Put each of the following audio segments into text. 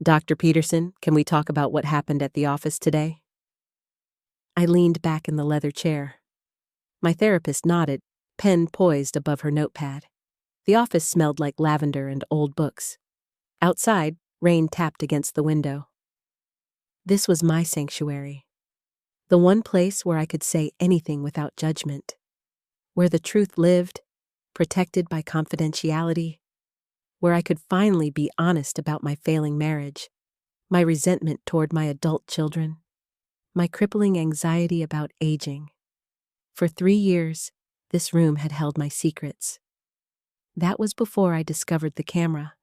Dr. Peterson, can we talk about what happened at the office today? I leaned back in the leather chair. My therapist nodded, pen poised above her notepad. The office smelled like lavender and old books. Outside, rain tapped against the window. This was my sanctuary. The one place where I could say anything without judgment. Where the truth lived, protected by confidentiality. Where I could finally be honest about my failing marriage, my resentment toward my adult children, my crippling anxiety about aging. For 3 years, this room had held my secrets. That was before I discovered the camera.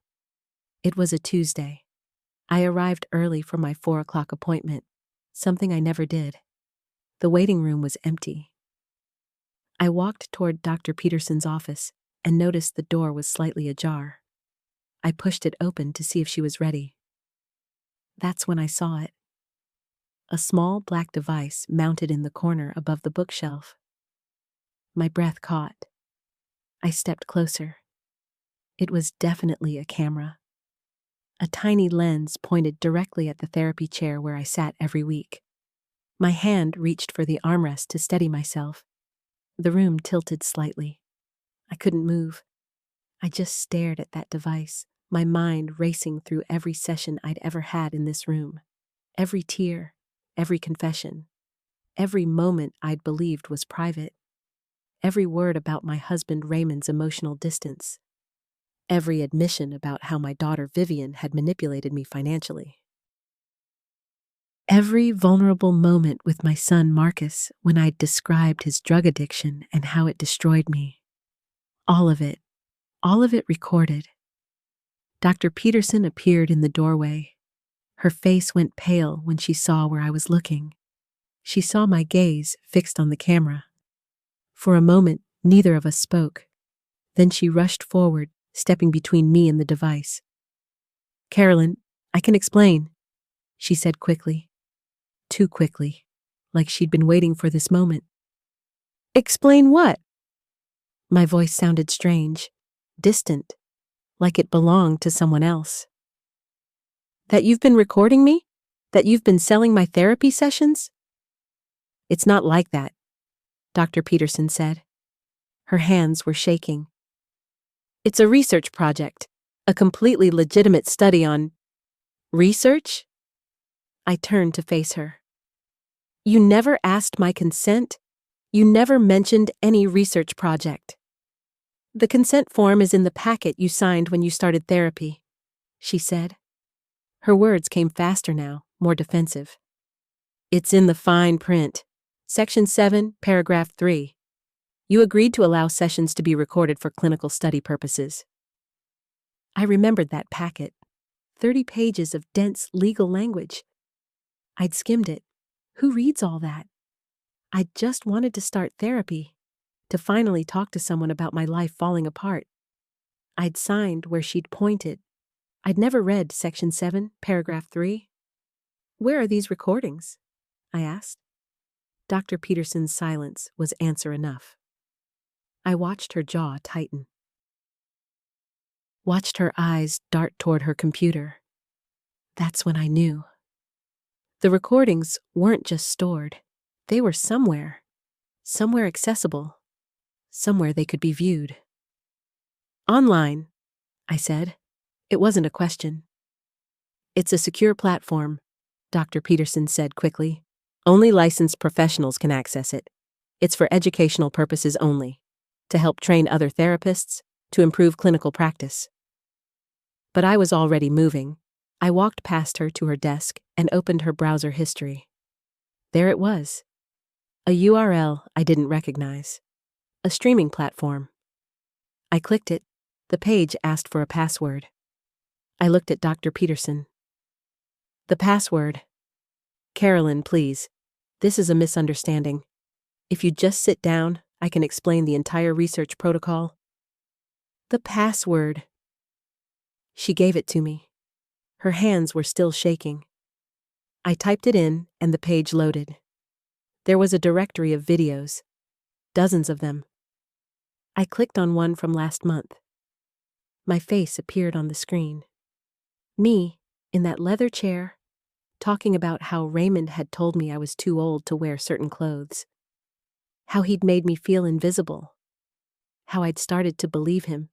It was a Tuesday. I arrived early for my 4 o'clock appointment, something I never did. The waiting room was empty. I walked toward Dr. Peterson's office and noticed the door was slightly ajar. I pushed it open to see if she was ready. That's when I saw it. A small black device mounted in the corner above the bookshelf. My breath caught. I stepped closer. It was definitely a camera. A tiny lens pointed directly at the therapy chair where I sat every week. My hand reached for the armrest to steady myself. The room tilted slightly. I couldn't move. I just stared at that device, my mind racing through every session I'd ever had in this room. Every tear, every confession, every moment I'd believed was private. Every word about my husband Raymond's emotional distance. Every admission about how my daughter Vivian had manipulated me financially. Every vulnerable moment with my son Marcus when I'd described his drug addiction and how it destroyed me. All of it recorded. Dr. Peterson appeared in the doorway. Her face went pale when she saw where I was looking. She saw my gaze fixed on the camera. For a moment, neither of us spoke. Then she rushed forward, stepping between me and the device. "Carolyn, I can explain," she said quickly. Too quickly, like she'd been waiting for this moment. "Explain what?" My voice sounded strange, distant, like it belonged to someone else. "That you've been recording me? That you've been selling my therapy sessions?" "It's not like that," Dr. Peterson said. Her hands were shaking. "It's a research project, a completely legitimate study on..." "Research?" I turned to face her. "You never asked my consent. You never mentioned any research project. The consent form is in the packet you signed when you started therapy," she said. Her words came faster now, more defensive. "It's in the fine print. Section 7, paragraph 3. You agreed to allow sessions to be recorded for clinical study purposes." I remembered that packet. 30 pages of dense legal language. I'd skimmed it. Who reads all that? I just wanted to start therapy, to finally talk to someone about my life falling apart. I'd signed where she'd pointed. I'd never read Section 7, paragraph 3. "Where are these recordings?" I asked. Dr. Peterson's silence was answer enough. I watched her jaw tighten. Watched her eyes dart toward her computer. That's when I knew. The recordings weren't just stored. They were somewhere accessible, somewhere they could be viewed. "Online," I said. It wasn't a question. "It's a secure platform," Dr. Peterson said quickly. "Only licensed professionals can access it. It's for educational purposes only, to help train other therapists, to improve clinical practice." But I was already moving. I walked past her to her desk and opened her browser history. There it was. A URL I didn't recognize. A streaming platform. I clicked it. The page asked for a password. I looked at Dr. Peterson. "The password..." "Carolyn, please. This is a misunderstanding. If you just sit down, I can explain the entire research protocol." "The password..." She gave it to me. Her hands were still shaking. I typed it in, and the page loaded. There was a directory of videos. Dozens of them. I clicked on one from last month. My face appeared on the screen. Me, in that leather chair, talking about how Raymond had told me I was too old to wear certain clothes, how he'd made me feel invisible, how I'd started to believe him.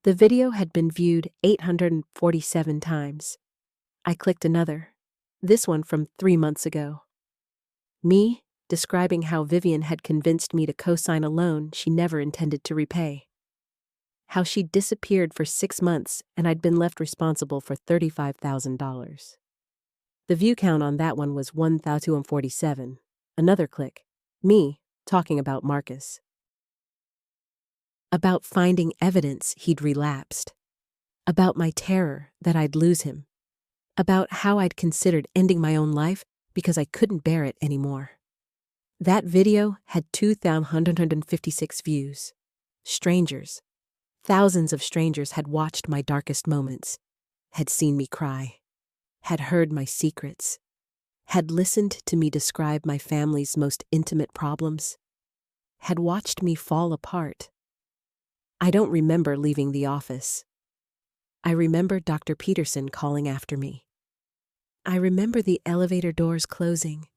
The video had been viewed 847 times. I clicked another, this one from 3 months ago. Me describing how Vivian had convinced me to co-sign a loan she never intended to repay. How she'd disappeared for 6 months and I'd been left responsible for $35,000. The view count on that one was 1,247. Another click. Me talking about Marcus. About finding evidence he'd relapsed. About my terror that I'd lose him. About how I'd considered ending my own life because I couldn't bear it anymore. That video had 2,156 views. Strangers, thousands of strangers had watched my darkest moments, had seen me cry, had heard my secrets, had listened to me describe my family's most intimate problems, had watched me fall apart. I don't remember leaving the office. I remember Dr. Peterson calling after me. I remember the elevator doors closing.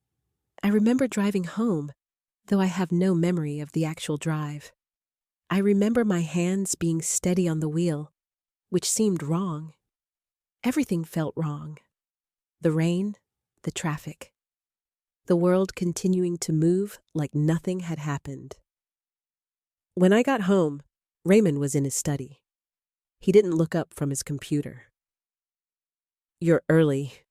I remember driving home, though I have no memory of the actual drive. I remember my hands being steady on the wheel, which seemed wrong. Everything felt wrong. The rain, the traffic. The world continuing to move like nothing had happened. When I got home, Raymond was in his study. He didn't look up from his computer. "You're early,"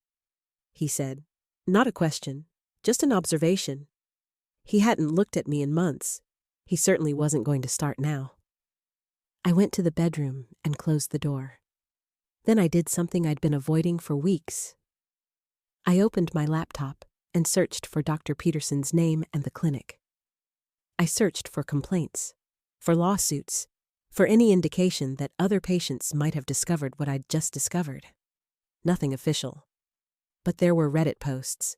he said. Not a question, just an observation. He hadn't looked at me in months. He certainly wasn't going to start now. I went to the bedroom and closed the door. Then I did something I'd been avoiding for weeks. I opened my laptop and searched for Dr. Peterson's name and the clinic. I searched for complaints, for lawsuits, for any indication that other patients might have discovered what I'd just discovered. Nothing official. But there were Reddit posts,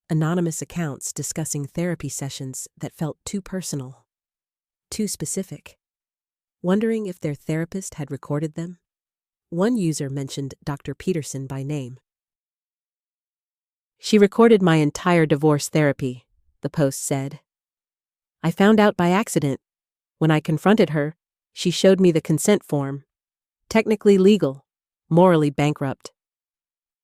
anonymous accounts discussing therapy sessions that felt too personal, too specific. Wondering if their therapist had recorded them. One user mentioned Dr. Peterson by name. "She recorded my entire divorce therapy," the post said. "I found out by accident. When I confronted her, she showed me the consent form. Technically legal, morally bankrupt."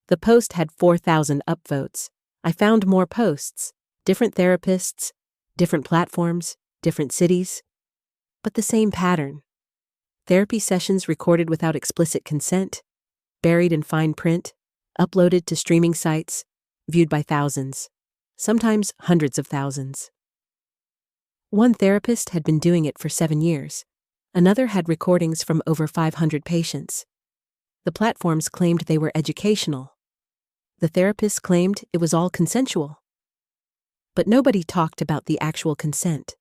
The post had 4,000 upvotes. I found more posts, different therapists, different platforms, different cities, but the same pattern. Therapy sessions recorded without explicit consent, buried in fine print, uploaded to streaming sites, viewed by thousands, sometimes hundreds of thousands. One therapist had been doing it for 7 years. Another had recordings from over 500 patients. The platforms claimed they were educational. The therapists claimed it was all consensual. But nobody talked about the actual consent,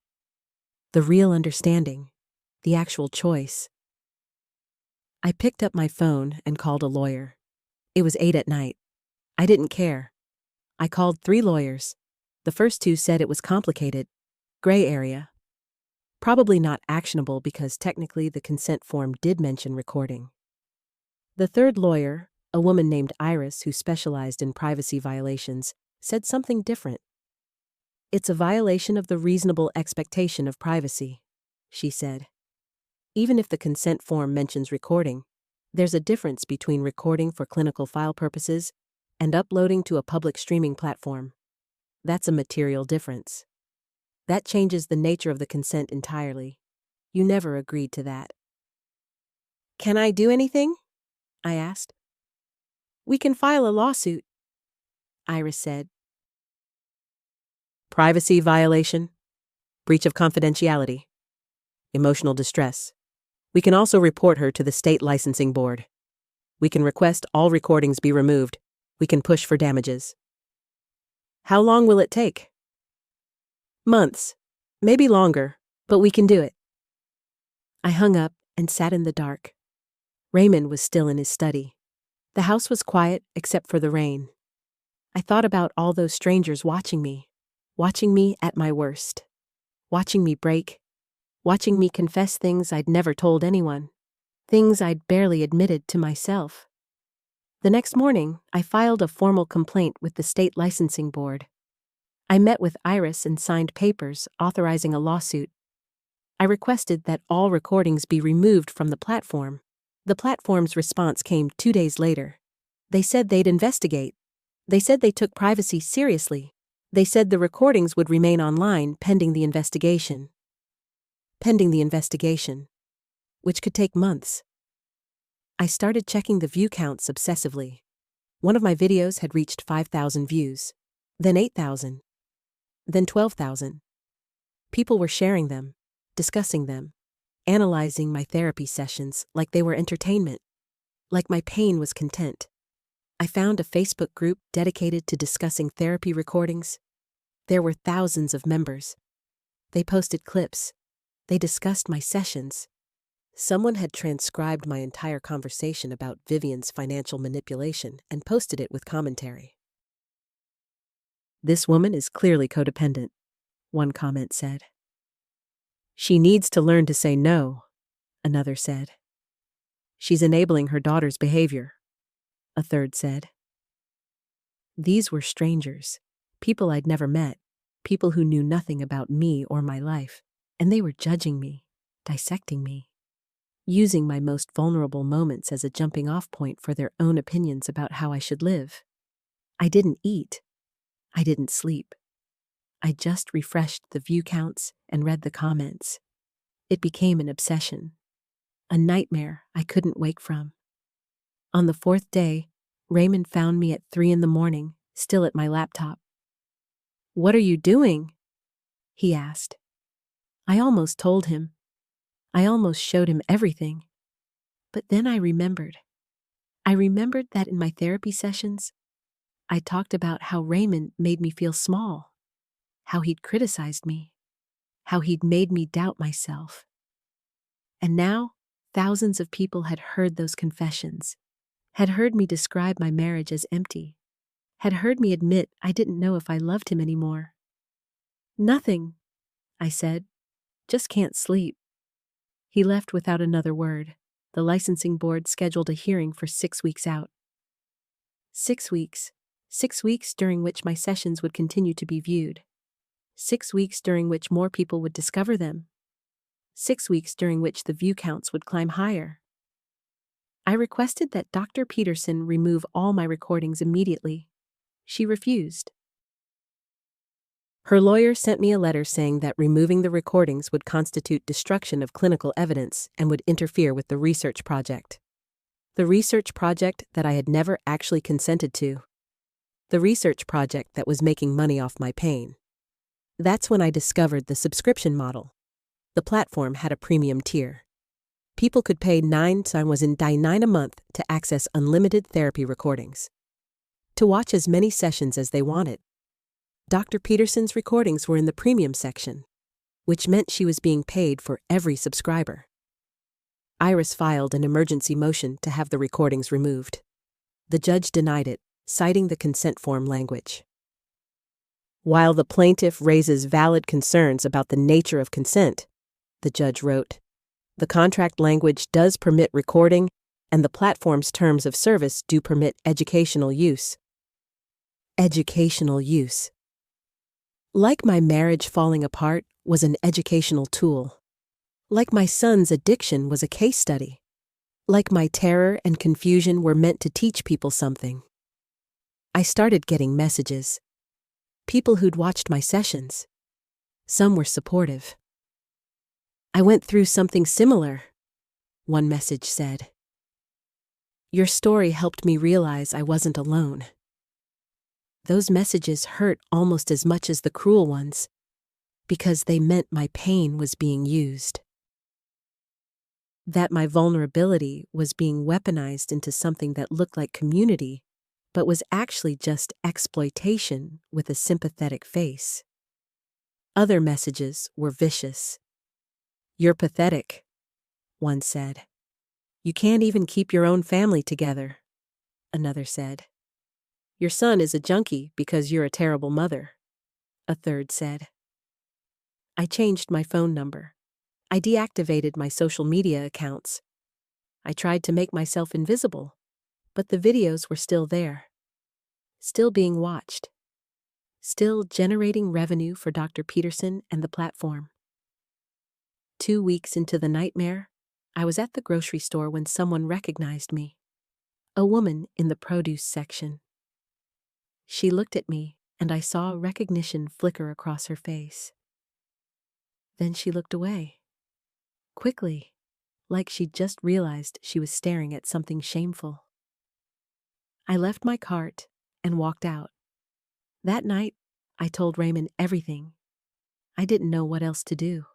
the real understanding, the actual choice. I picked up my phone and called a lawyer. It was 8 at night. I didn't care. I called 3 lawyers. The first 2 said it was complicated, gray area. Probably not actionable because technically the consent form did mention recording. The third lawyer, a woman named Iris who specialized in privacy violations, said something different. "It's a violation of the reasonable expectation of privacy," she said. "Even if the consent form mentions recording, there's a difference between recording for clinical file purposes and uploading to a public streaming platform. That's a material difference. That changes the nature of the consent entirely. You never agreed to that." "Can I do anything?" I asked. "We can file a lawsuit," Iris said. "Privacy violation, breach of confidentiality, emotional distress. We can also report her to the state licensing board. We can request all recordings be removed. We can push for damages." "How long will it take?" "Months, maybe longer, but we can do it." I hung up and sat in the dark. Raymond was still in his study. The house was quiet except for the rain. I thought about all those strangers watching me at my worst, watching me break, watching me confess things I'd never told anyone, things I'd barely admitted to myself. The next morning, I filed a formal complaint with the state licensing board. I met with Iris and signed papers authorizing a lawsuit. I requested that all recordings be removed from the platform. The platform's response came 2 days later. They said they'd investigate. They said they took privacy seriously. They said the recordings would remain online pending the investigation. Pending the investigation, which could take months. I started checking the view counts obsessively. One of my videos had reached 5,000 views, then 8,000, then 12,000. People were sharing them, discussing them, analyzing my therapy sessions like they were entertainment, like my pain was content. I found a Facebook group dedicated to discussing therapy recordings. There were thousands of members. They posted clips. They discussed my sessions. Someone had transcribed my entire conversation about Vivian's financial manipulation and posted it with commentary. "This woman is clearly codependent," one comment said. "She needs to learn to say no," another said. "She's enabling her daughter's behavior," a third said. These were strangers, people I'd never met, people who knew nothing about me or my life, and they were judging me, dissecting me, using my most vulnerable moments as a jumping-off point for their own opinions about how I should live. I didn't eat. I didn't sleep. I just refreshed the view counts and read the comments. It became an obsession, a nightmare I couldn't wake from. On the 4th day, Raymond found me at 3 a.m, still at my laptop. "What are you doing?" he asked. I almost told him. I almost showed him everything. But then I remembered. I remembered that in my therapy sessions, I talked about how Raymond made me feel small, how he'd criticized me, how he'd made me doubt myself. And now, thousands of people had heard those confessions, had heard me describe my marriage as empty, had heard me admit I didn't know if I loved him anymore. "Nothing," I said, "just can't sleep." He left without another word. The licensing board scheduled a hearing for 6 weeks out. 6 weeks. 6 weeks during which my sessions would continue to be viewed. 6 weeks during which more people would discover them. 6 weeks during which the view counts would climb higher. I requested that Dr. Peterson remove all my recordings immediately. She refused. Her lawyer sent me a letter saying that removing the recordings would constitute destruction of clinical evidence and would interfere with the research project. The research project that I had never actually consented to. The research project that was making money off my pain. That's when I discovered the subscription model. The platform had a premium tier. People could pay $9 a month to access unlimited therapy recordings. To watch as many sessions as they wanted. Dr. Peterson's recordings were in the premium section, which meant she was being paid for every subscriber. Iris filed an emergency motion to have the recordings removed. The judge denied it, citing the consent form language. While the plaintiff raises valid concerns about the nature of consent, the judge wrote, the contract language does permit recording, and the platform's terms of service do permit educational use. Educational use. Like my marriage falling apart was an educational tool. Like my son's addiction was a case study. Like my terror and confusion were meant to teach people something. I started getting messages. People who'd watched my sessions. Some were supportive. "I went through something similar," one message said. "Your story helped me realize I wasn't alone." Those messages hurt almost as much as the cruel ones, because they meant my pain was being used. That my vulnerability was being weaponized into something that looked like community, but was actually just exploitation with a sympathetic face. Other messages were vicious. "You're pathetic," one said. "You can't even keep your own family together," another said. "Your son is a junkie because you're a terrible mother," a third said. I changed my phone number. I deactivated my social media accounts. I tried to make myself invisible. But the videos were still there, still being watched, still generating revenue for Dr. Peterson and the platform. 2 weeks into the nightmare, I was at the grocery store when someone recognized me. A woman in the produce section. She looked at me, and I saw recognition flicker across her face. Then she looked away. Quickly, like she'd just realized she was staring at something shameful. I left my cart and walked out. That night, I told Raymond everything. I didn't know what else to do.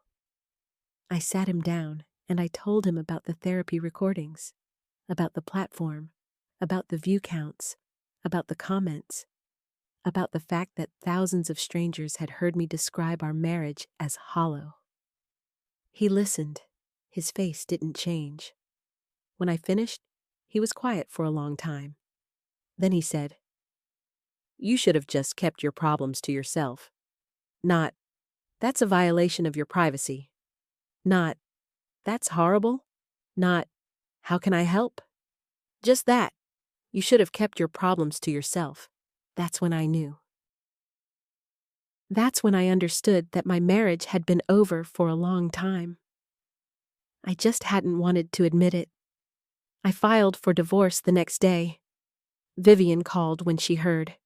I sat him down and I told him about the therapy recordings, about the platform, about the view counts, about the comments, about the fact that thousands of strangers had heard me describe our marriage as hollow. He listened. His face didn't change. When I finished, he was quiet for a long time. Then he said, "You should have just kept your problems to yourself. Not, 'That's a violation of your privacy.' Not, 'That's horrible.' Not, 'How can I help?' Just that. You should have kept your problems to yourself." That's when I knew. That's when I understood that my marriage had been over for a long time. I just hadn't wanted to admit it. I filed for divorce the next day. Vivian called when she heard.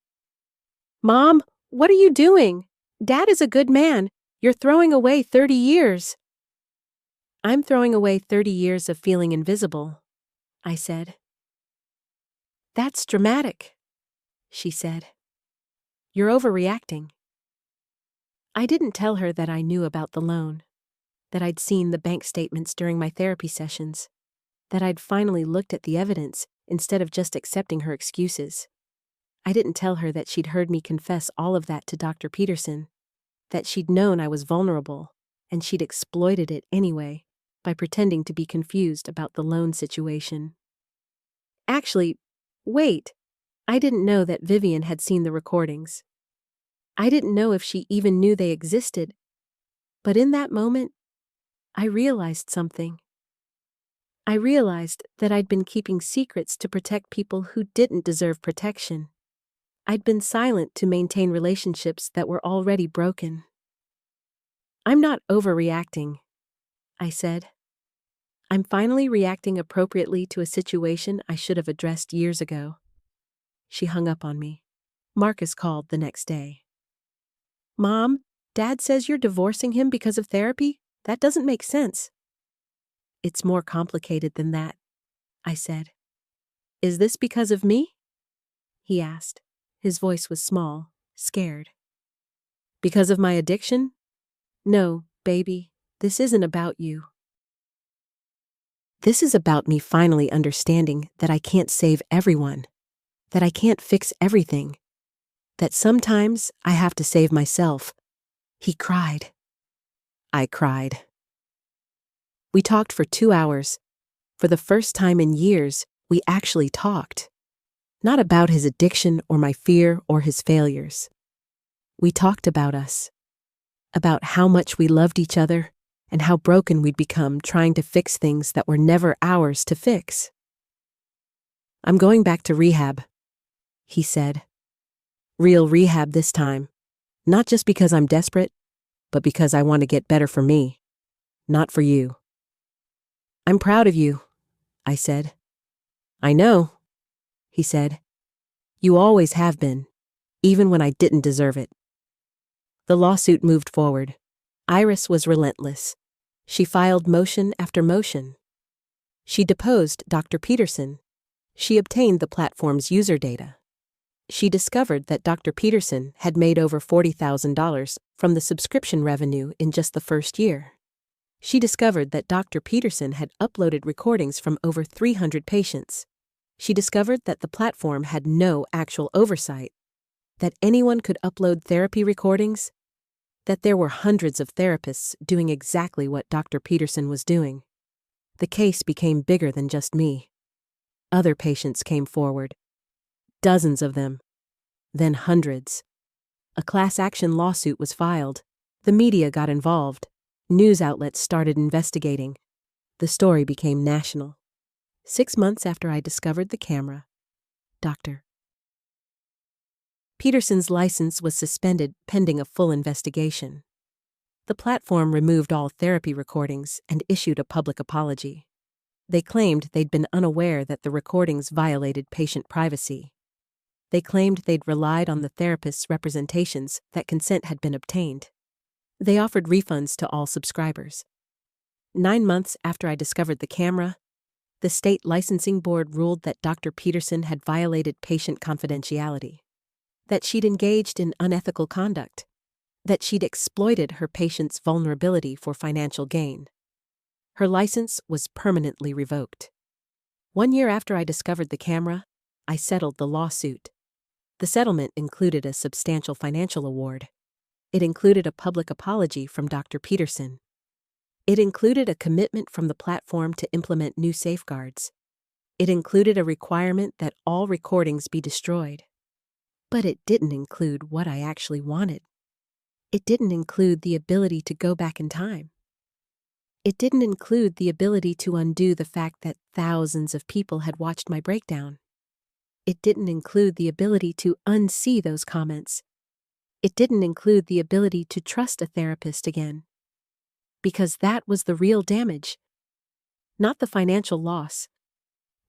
"Mom, what are you doing? Dad is a good man. You're throwing away 30 years. "I'm throwing away 30 years of feeling invisible," I said. "That's dramatic," she said. "You're overreacting." I didn't tell her that I knew about the loan, that I'd seen the bank statements during my therapy sessions, that I'd finally looked at the evidence instead of just accepting her excuses. I didn't tell her that she'd heard me confess all of that to Dr. Peterson, that she'd known I was vulnerable, and she'd exploited it anyway by pretending to be confused about the loan situation. Actually, wait, I didn't know that Vivian had seen the recordings. I didn't know if she even knew they existed. But in that moment, I realized something. I realized that I'd been keeping secrets to protect people who didn't deserve protection. I'd been silent to maintain relationships that were already broken. "I'm not overreacting," I said. "I'm finally reacting appropriately to a situation I should have addressed years ago." She hung up on me. Marcus called the next day. "Mom, Dad says you're divorcing him because of therapy? That doesn't make sense." "It's more complicated than that," I said. "Is this because of me?" he asked. His voice was small, scared. "Because of my addiction? No, baby, this isn't about you. This is about me finally understanding that I can't save everyone, that I can't fix everything, that sometimes I have to save myself." He cried. I cried. We talked for 2 hours. For the first time in years, we actually talked. Not about his addiction or my fear or his failures. We talked about us. About how much we loved each other and how broken we'd become trying to fix things that were never ours to fix. "I'm going back to rehab," he said. "Real rehab this time. Not just because I'm desperate, but because I want to get better for me, not for you." "I'm proud of you," I said. "I know," he said. "You always have been, even when I didn't deserve it." The lawsuit moved forward. Iris was relentless. She filed motion after motion. She deposed Dr. Peterson. She obtained the platform's user data. She discovered that Dr. Peterson had made over $40,000 from the subscription revenue in just the first year. She discovered that Dr. Peterson had uploaded recordings from over 300 patients. She discovered that the platform had no actual oversight, that anyone could upload therapy recordings, that there were hundreds of therapists doing exactly what Dr. Peterson was doing. The case became bigger than just me. Other patients came forward. Dozens of them. Then hundreds. A class action lawsuit was filed. The media got involved. News outlets started investigating. The story became national. 6 months after I discovered the camera, Dr. Peterson's license was suspended pending a full investigation. The platform removed all therapy recordings and issued a public apology. They claimed they'd been unaware that the recordings violated patient privacy. They claimed they'd relied on the therapist's representations that consent had been obtained. They offered refunds to all subscribers. 9 months after I discovered the camera, the state licensing board ruled that Dr. Peterson had violated patient confidentiality, that she'd engaged in unethical conduct, that she'd exploited her patient's vulnerability for financial gain. Her license was permanently revoked. 1 year after I discovered the camera, I settled the lawsuit. The settlement included a substantial financial award. It included a public apology from Dr. Peterson. It included a commitment from the platform to implement new safeguards. It included a requirement that all recordings be destroyed. But it didn't include what I actually wanted. It didn't include the ability to go back in time. It didn't include the ability to undo the fact that thousands of people had watched my breakdown. It didn't include the ability to unsee those comments. It didn't include the ability to trust a therapist again. Because that was the real damage. Not the financial loss.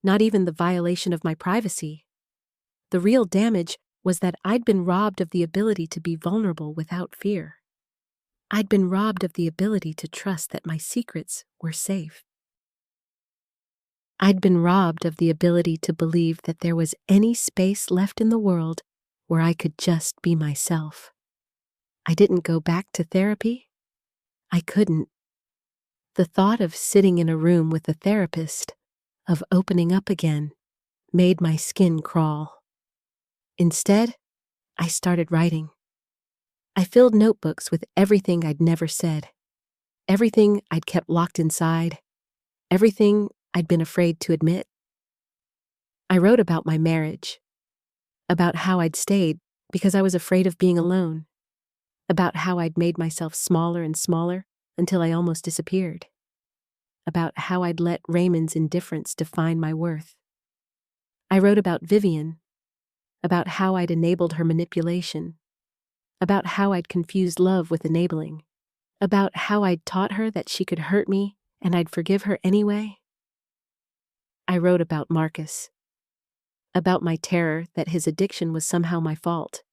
Not even the violation of my privacy. The real damage was that I'd been robbed of the ability to be vulnerable without fear. I'd been robbed of the ability to trust that my secrets were safe. I'd been robbed of the ability to believe that there was any space left in the world where I could just be myself. I didn't go back to therapy. I couldn't. The thought of sitting in a room with a therapist, of opening up again, made my skin crawl. Instead, I started writing. I filled notebooks with everything I'd never said, everything I'd kept locked inside, everything I'd been afraid to admit. I wrote about my marriage, about how I'd stayed because I was afraid of being alone, about how I'd made myself smaller and smaller until I almost disappeared, about how I'd let Raymond's indifference define my worth. I wrote about Vivian, about how I'd enabled her manipulation, about how I'd confused love with enabling, about how I'd taught her that she could hurt me and I'd forgive her anyway. I wrote about Marcus, about my terror that his addiction was somehow my fault,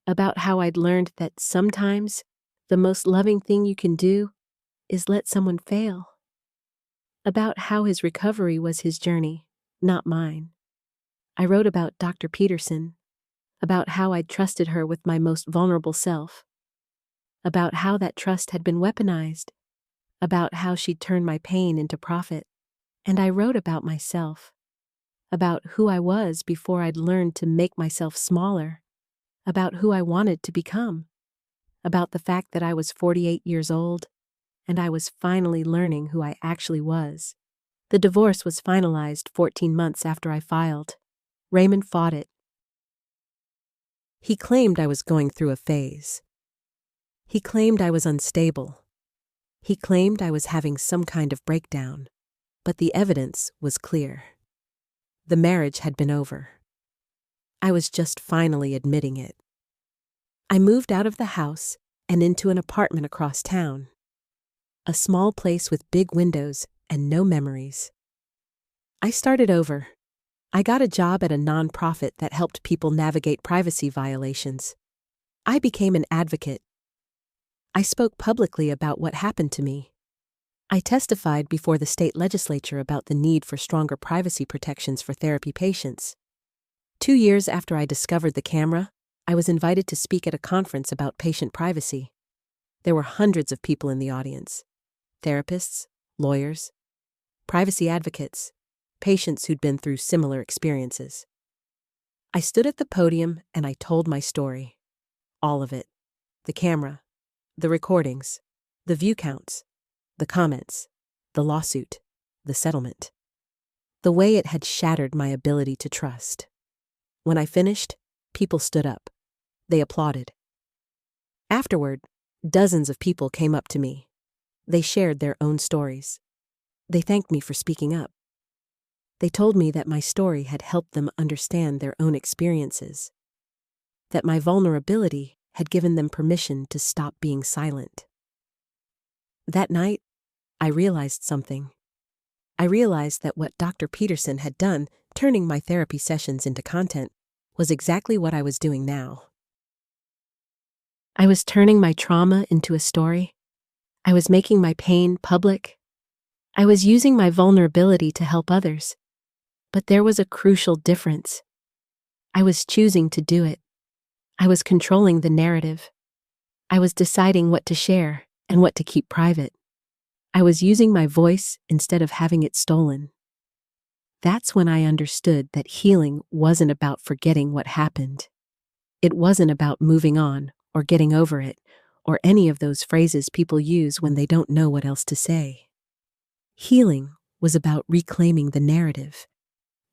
about how I'd learned that sometimes the most loving thing you can do is let someone fail, about how his recovery was his journey, not mine. I wrote about Dr. Peterson, about how I'd trusted her with my most vulnerable self, about how that trust had been weaponized, about how she'd turned my pain into profit. And I wrote about myself, about who I was before I'd learned to make myself smaller, about who I wanted to become, about the fact that I was 48 years old, and I was finally learning who I actually was. The divorce was finalized 14 months after I filed. Raymond fought it. He claimed I was going through a phase. He claimed I was unstable. He claimed I was having some kind of breakdown. But the evidence was clear. The marriage had been over. I was just finally admitting it. I moved out of the house and into an apartment across town. A small place with big windows and no memories. I started over. I got a job at a nonprofit that helped people navigate privacy violations. I became an advocate. I spoke publicly about what happened to me. I testified before the state legislature about the need for stronger privacy protections for therapy patients. 2 years after I discovered the camera, I was invited to speak at a conference about patient privacy. There were hundreds of people in the audience. Therapists, lawyers, privacy advocates, patients who'd been through similar experiences. I stood at the podium and I told my story. All of it. The camera, the recordings, the view counts, the comments, the lawsuit, the settlement. The way it had shattered my ability to trust. When I finished, people stood up. They applauded. Afterward, dozens of people came up to me. They shared their own stories. They thanked me for speaking up. They told me that my story had helped them understand their own experiences, that my vulnerability had given them permission to stop being silent. That night, I realized something. I realized that what Dr. Peterson had done, turning my therapy sessions into content, was exactly what I was doing now. I was turning my trauma into a story. I was making my pain public. I was using my vulnerability to help others. But there was a crucial difference. I was choosing to do it. I was controlling the narrative. I was deciding what to share and what to keep private. I was using my voice instead of having it stolen. That's when I understood that healing wasn't about forgetting what happened. It wasn't about moving on or getting over it, or any of those phrases people use when they don't know what else to say. Healing was about reclaiming the narrative.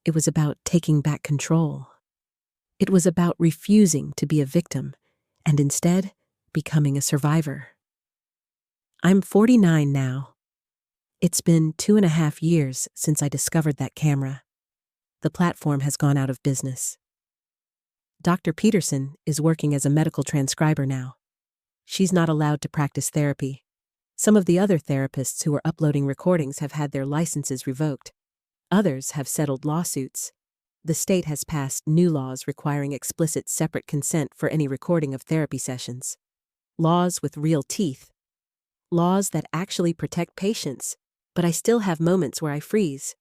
It was about taking back control. It was about refusing to be a victim and instead becoming a survivor. I'm 49 now. It's been 2.5 years since I discovered that camera. The platform has gone out of business. Dr. Peterson is working as a medical transcriber now. She's not allowed to practice therapy. Some of the other therapists who are uploading recordings have had their licenses revoked. Others have settled lawsuits. The state has passed new laws requiring explicit separate consent for any recording of therapy sessions. Laws with real teeth. Laws that actually protect patients. But I still have moments where I freeze,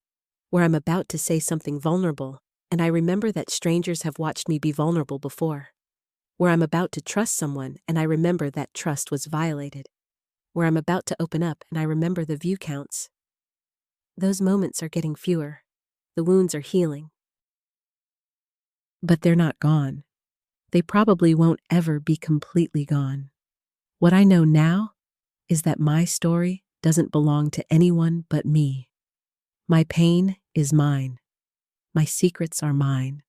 where I'm about to say something vulnerable, and I remember that strangers have watched me be vulnerable before. Where I'm about to trust someone, and I remember that trust was violated. Where I'm about to open up, and I remember the view counts. Those moments are getting fewer. The wounds are healing. But they're not gone. They probably won't ever be completely gone. What I know now is that my story doesn't belong to anyone but me. My pain is mine. My secrets are mine.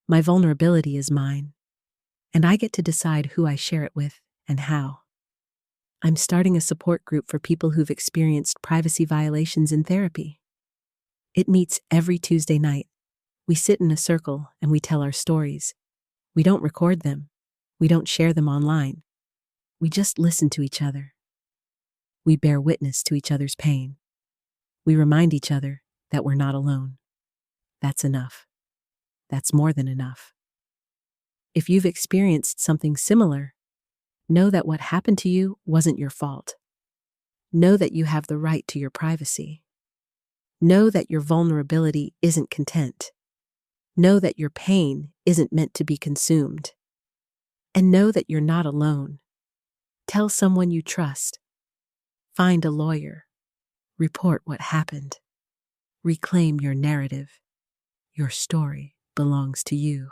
My vulnerability is mine. And I get to decide who I share it with and how. I'm starting a support group for people who've experienced privacy violations in therapy. It meets every Tuesday night. We sit in a circle and we tell our stories. We don't record them. We don't share them online. We just listen to each other. We bear witness to each other's pain. We remind each other that we're not alone. That's enough. That's more than enough. If you've experienced something similar, know that what happened to you wasn't your fault. Know that you have the right to your privacy. Know that your vulnerability isn't content. Know that your pain isn't meant to be consumed. And know that you're not alone. Tell someone you trust. Find a lawyer. Report what happened. Reclaim your narrative. Your story belongs to you.